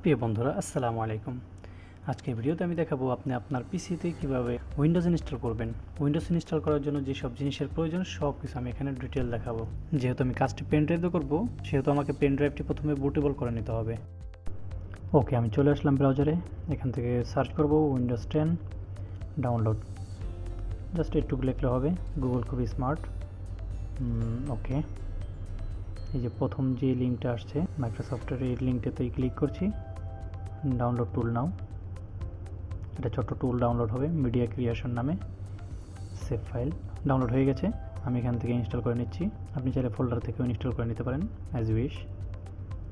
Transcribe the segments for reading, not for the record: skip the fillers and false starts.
প্রিয় বন্ধুরা, আসসালামু আলাইকুম। আজকের ভিডিওতে আমি দেখাবো আপনি আপনার পিসিতে কিভাবে উইন্ডোজ ইনস্টল করবেন। উইন্ডোজ ইনস্টল করার জন্য যেসব জিনিসের প্রয়োজন সব কিছু আমি এখানে ডিটেল দেখাবো। যেহেতু আমি কাজটি পেন ড্রাইভে করবো, সেহেতু আমাকে পেন ড্রাইভটি প্রথমে বুটেবল করে নিতে হবে। ওকে, আমি চলে আসলাম ব্রাউজারে। এখান থেকে সার্চ করব উইন্ডোজ 10 ডাউনলোড। জাস্ট একটু লিখলে হবে, গুগল খুবই স্মার্ট। ওকে, এই যে প্রথম যে লিঙ্কটা আসছে মাইক্রোসফটের, এই লিঙ্কটাতেই ক্লিক করছি। ডাউনলোড টুল নাও। এটা ছোট্ট টুল ডাউনলোড হবে মিডিয়া ক্রিয়েশন নামে। সেভ ফাইল ডাউনলোড হয়ে গেছে। আমি এখান থেকে ইনস্টল করে নিচ্ছি। আপনি চাইলে ফোল্ডার থেকেও ইনস্টল করে নিতে পারেন, অ্যাজ উইশ।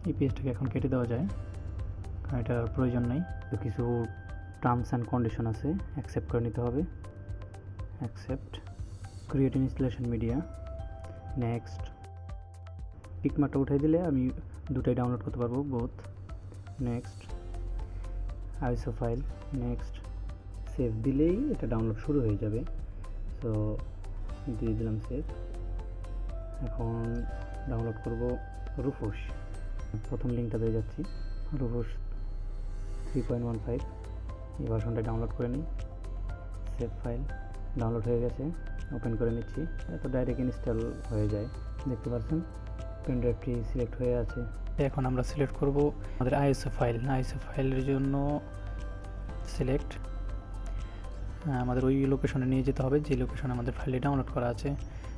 এই পেজটাকে এখন কেটে দেওয়া যায়, কারণ এটার প্রয়োজন নেই। তো কিছু টার্মস অ্যান্ড কন্ডিশন আছে, অ্যাকসেপ্ট করে নিতে হবে। Accept. Create installation media, next. টিকমার্কটা উঠাই দিলে আমি দুটাই ডাউনলোড করতে পারবো, both. Next. ISO file, next. Save দিলেই এটা ডাউনলোড শুরু হয়ে যাবে। সো দিয়ে দিলাম সেভ। এখন ডাউনলোড করব রুফুস। প্রথম লিঙ্কটা দিয়ে যাচ্ছি, রুফুস 3.15। এই ভার্সনটা ডাউনলোড করে নিই। সেভ ফাইল ডাউনলোড হয়ে গেছে, ওপেন করে নিচ্ছি। এত ডাইরেক্ট ইনস্টল হয়ে যায়, দেখতে পাচ্ছেন পেন ড্রাইভটি সিলেক্ট হয়ে আছে। এখন আমরা সিলেক্ট করব আমাদের আইএসও ফাইল। আইএসও ফাইলের জন্য সিলেক্ট, আমাদের ওই লোকেশনে নিয়ে যেতে হবে যে লোকেশনে আমাদের ফাইলটি ডাউনলোড করা আছে।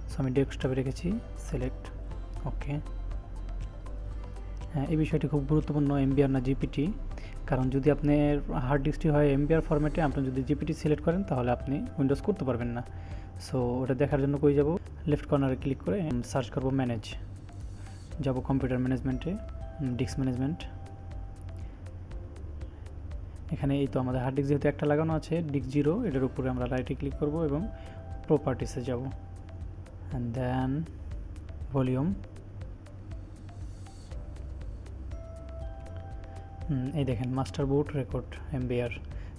সো আমি ডেস্কটপে রেখেছি, সিলেক্ট। ওকে, হ্যাঁ, এই বিষয়টি খুব গুরুত্বপূর্ণ, এমবিআর না জিপিটি। কারণ যদি আপনার হার্ড ডিস্কটি হয় এমবিআর ফরম্যাটে, আপনি যদি জিপিটি সিলেক্ট করেন তাহলে আপনি উইন্ডোজ করতে পারবেন না। সো ওটা দেখার জন্য কই যাব, লেফট কর্নারে ক্লিক করে সার্চ করব ম্যানেজ। যাব কম্পিউটার ম্যানেজমেন্টে, ডিস্ক ম্যানেজমেন্ট। এখানে এই তো আমাদের হার্ড ডিস্ক যেহেতু একটা লাগানো আছে, ডিস্ক 0, এটার উপরে আমরা রাইটে ক্লিক করব এবং প্রপার্টিসে যাব, অ্যান্ড দেন ভলিউম। এই দেখেন মাস্টার বুট রেকর্ড এমবিআর,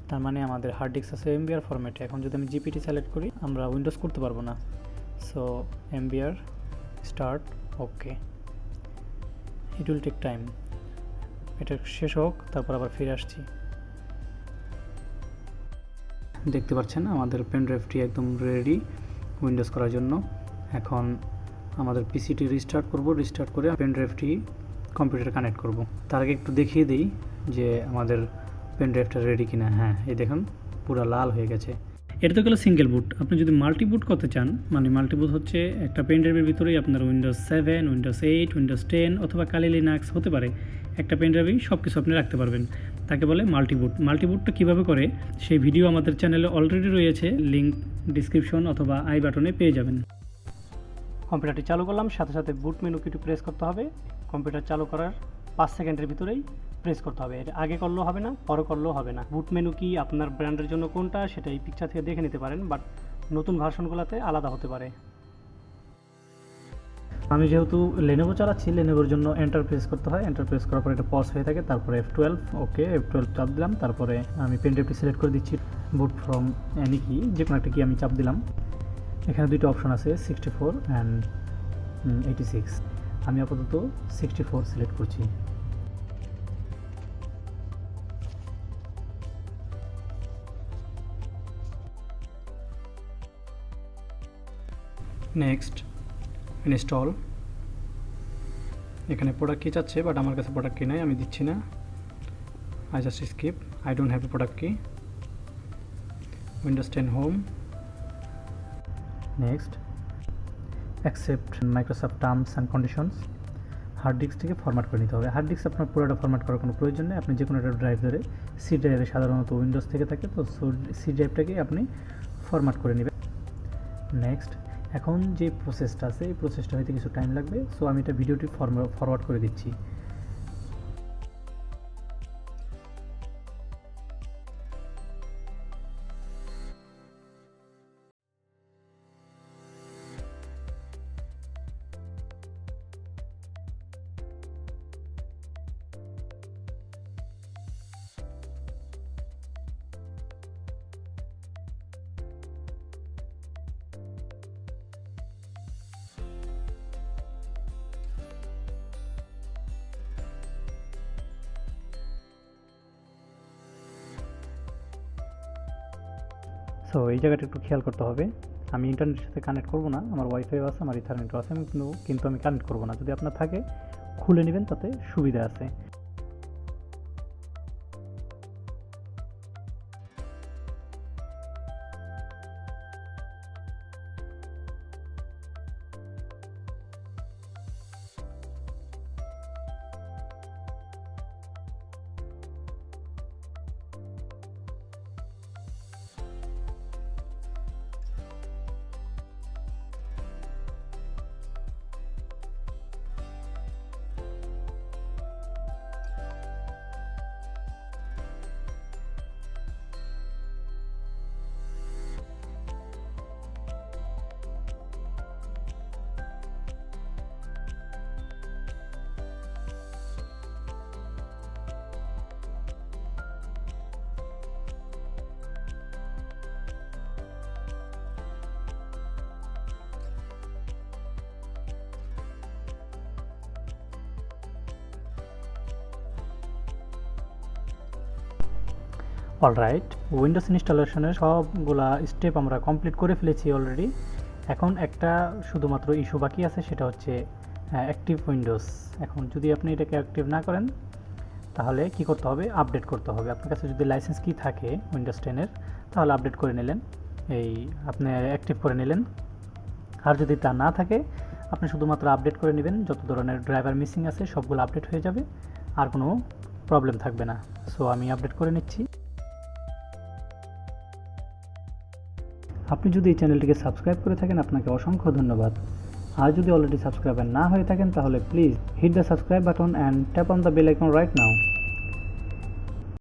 তার মানে আমাদের হার্ড ডিস্ক আছে এমবিআর ফরম্যাটে। এখন যদি আমি জিপিটি সিলেক্ট করি আমরা উইন্ডোজ করতে পারবো না। So MBR start. Okay, it will take time, এটা শেষ হোক, তারপর আবার ফিরে আসছি। দেখতে পাচ্ছেন আমাদের পেন ড্রাইভটি একদম রেডি উইন্ডোজ করার জন্য। এখন আমাদের পিসিটি রিস্টার্ট করব, রিস্টার্ট করে পেন ড্রাইভটি কম্পিউটারে কানেক্ট করব। তার আগে একটু দেখিয়ে দিই যে আমাদের পেন ড্রাইভটা রেডি কিনা। হ্যাঁ, এই দেখুন পুরো লাল হয়ে গেছে। এটা তো গেলো সিঙ্গেল বুট। আপনি যদি মাল্টি বুট করতে চান, মানে মাল্টি বুট হচ্ছে একটা পেন ড্রাইভের ভিতরেই আপনার উইন্ডোজ 7, উইন্ডোজ 8, উইন্ডোজ 10 অথবা কালি লিনাক্স হতে পারে, একটা পেন ড্রাইভেই সব কিছু আপনি রাখতে পারবেন। তাকে বলে মাল্টিবুট। মাল্টিবুটটা কীভাবে করে সেই ভিডিও আমাদের চ্যানেলে অলরেডি রয়েছে, লিঙ্ক ডিসক্রিপশন অথবা আই বাটনে পেয়ে যাবেন। কম্পিউটারটি চালু করলাম, সাথে সাথে বুট মেনু কিটি প্রেস করতে হবে। কম্পিউটার চালু করার 5 সেকেন্ডের ভিতরেই প্রেস করতে হবে। এর আগে করলেও হবে না, পরে করলেও হবে না। বুট মেনু কি আপনার ব্র্যান্ডের জন্য কোনটা সেটা এই পিকচার থেকে দেখে নিতে পারেন, বাট নতুন ভার্সনগুলোতে আলাদা হতে পারে। আমি যেহেতু লেনোভো চালাচ্ছি, লেনোভোর জন্য এন্টার প্রেস করতে হয়। এন্টার প্রেস করার পরে এটা পজ হয়ে থাকে, তারপরে F12। ওকে, F12 চাপ দিলাম। তারপরে আমি পেন ড্রাইভটি সিলেক্ট করে দিচ্ছি, বুট ফ্রম এনি কি, যে কোনো একটা কি আমি চাপ দিলাম। এখানে দুটো অপশন আছে, 64 অ্যান্ড 86। আমি আপাতত 64 সিলেক্ট করছি। Next, install. এখানে প্রোডাক্ট কি চাচ্ছে, বাট আমার কাছে প্রোডাক্ট কি নাই, আমি দিচ্ছি না। I just skip, I don't have a product কি। Windows 10 home. Next, accept Microsoft terms and conditions. Hard ডিস্কটিকে ফরম্যাট করে নিতে হবে। হার্ড ডিস্ক আপনার পুরোটা ফরম্যাট করার কোনো প্রয়োজন নেই, আপনি যে কোনো একটা ড্রাইভ ধরে, সি ড্রাইভে সাধারণত উইন্ডোজ থেকে থাকে, তো সি ড্রাইভটাকে আপনি ফরম্যাট করে নেবেন। নেক্সট, এখন যে প্রসেসটা আছে এই প্রসেসটা হয়তো কিছু টাইম লাগবে, সো আমি এটা ভিডিওটি ফরওয়ার্ড করে দিচ্ছি। সো এই জায়গাটা একটু খেয়াল করতে হবে। আমি ইন্টারনেটের সাথে কানেক্ট করব না, আমার ওয়াইফাই আছে, আমার ইথারনেটও আছে, কিন্তু আমি কানেক্ট করব না। যদি আপনার থাকে খুলে নেবেন, তাতে সুবিধা আছে। অলরাইট, উইন্ডোজ ইনস্টলেশনের সবগুলা স্টেপ আমরা কমপ্লিট করে ফেলেছি অলরেডি। এখন একটা শুধুমাত্র ইস্যু বাকি আছে, সেটা হচ্ছে অ্যাক্টিভ উইন্ডোজ। এখন যদি আপনি এটাকে অ্যাক্টিভ না করেন, তাহলে কি করতে হবে? আপডেট করতে হবে। আপনার কাছে যদি লাইসেন্স কি থাকে উইন্ডোজ 10-এর, তাহলে আপডেট করে নিলেন, আপনি অ্যাক্টিভ করে নিলেন। আর যদি তা না থাকে, আপনি শুধুমাত্র আপডেট করে নেবেন, যত ধরনের ড্রাইভার মিসিং আছে সবগুলো আপডেট হয়ে যাবে, আর কোনো প্রবলেম থাকবে না। সো আমি আপডেট করে নিচ্ছি। আপনি যদি এই চ্যানেলটিকে সাবস্ক্রাইব করে থাকেন, আপনাকে অসংখ্য ধন্যবাদ। আর যদি অলরেডি সাবস্ক্রাইবার না হয়ে থাকেন, তাহলে please hit the subscribe button and tap on the bell icon right now.